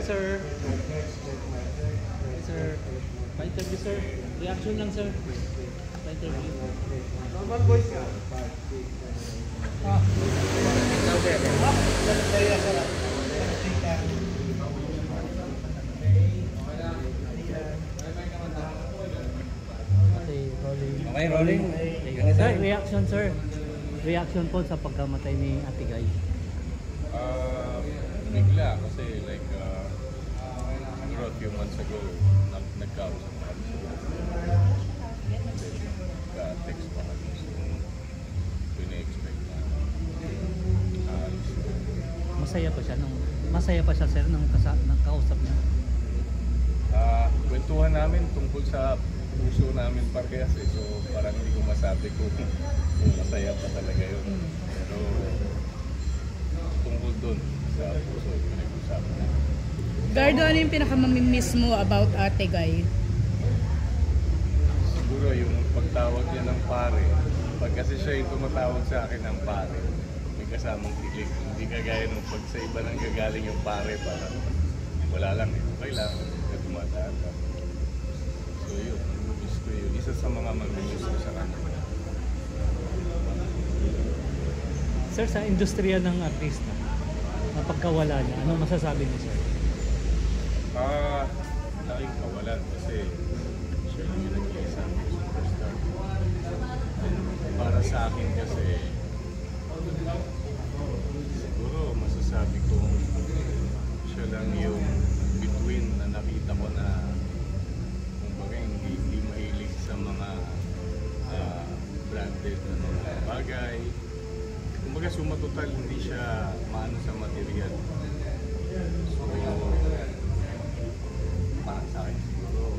sir. Sir, pa-interview sir. Reaction lang sir. Pa-interview. Normal voice ka. Okay, rolling. Sir, reaction sir. Reaction po sa pagkamatay ni Ate Guy. Bigla kasi like siguro a few months ago nagkausap kami. Text pa kami. So, pina-expect na. Masaya pa siya sir nung kausap niya. Kwentuhan namin tungkol sa puso namin parehas eh. So parang hindi ko masabi kung masaya pa talaga yun. Pero tungkol dun sa puso yung pinag-usapan namin. Gardo, ano yung pinakamamimiss mo about Ate Guy? Siguro yung pagtawag niya ng pare. Pag kasi siya yung tumatawag sa akin ng pare, may kasamang kilig. Hindi kagaya nung pag sa iba nang gagaling yung pare, para wala lang eh. Okay lang, hindi tumataan ka. So yun, miss ko yun. Isa sa mga mamimiss ko sa kanya. Sir, sa industriya ng artista, na pagkawala niya, anong masasabi niyo sir? Laking kawalan kasi siya lang yung nag-iisang superstar. Para sa akin kasi, siguro masasabi kong siya lang yung between na nakita ko na kumbaga hindi mahilig sa mga branded na mga bagay. Kumbaga suma total, hindi siya maano sa material. So, parang sa akin siguro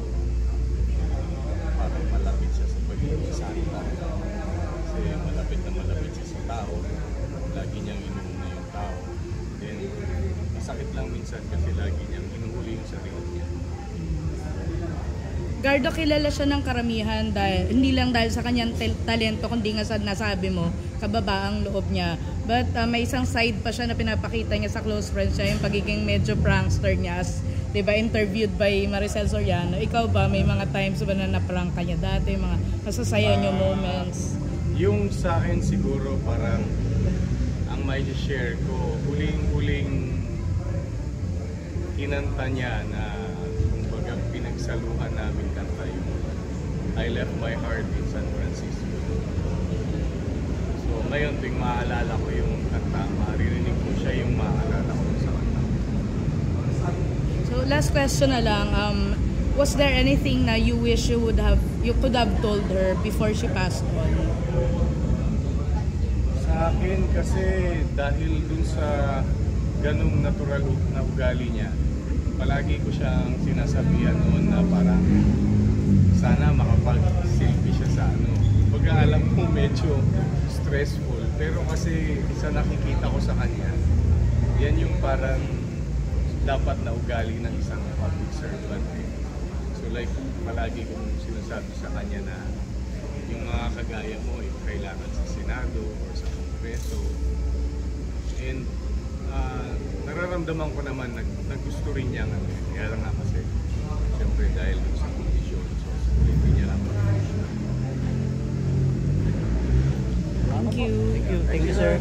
parang malapit siya sa pagiging santa. Kasi malapit siya sa tao. Lagi niyang inuuna yung tao. Then, masakit lang minsan kasi lagi niyang inuhuli yung sarili niya. Gardo, kilala siya ng karamihan dahil, hindi lang dahil sa kanyang talento, kundi nga sa nasabi mo, kababaang loob niya. But may isang side pa siya na pinapakita niya sa close friends siya, yung pagiging medyo prankster niya as, diba, interviewed by Maricel Soriano. Ikaw ba, may mga times ba na naprank ka niya dati, mga masasaya niyo moments? Yung sa akin siguro parang ang may share ko, huling-huling kinanta niya na kumbaga pinagsaluhan namin kanta yung I Left My Heart in San Francisco. So ngayon tuwing maaalala ko yung kanta, maririnig ko siya yung maaalala ko sa kanta. So last question na lang, was there anything na you wish you could have told her before she passed on? Sa akin kasi dahil dun sa ganung natural na ugali niya, palagi ko siyang sinasabihan noon na parang sana makapag-selfie siya sa ano. Pagka alam ko medyo stressful, pero kasi sa nakikita ko sa kanya, yan yung parang dapat na ugali ng isang public servant. So like, palagi kong sinasabi sa kanya na yung mga kagaya mo, yung kailangan sa Senado or sa Kongreso. And nararamdaman ko naman na gusto rin niya nga. Kaya lang nga kasi, siyempre dahil sa kondisyon, so hindi niya lang. Thank you. Thank you, sir.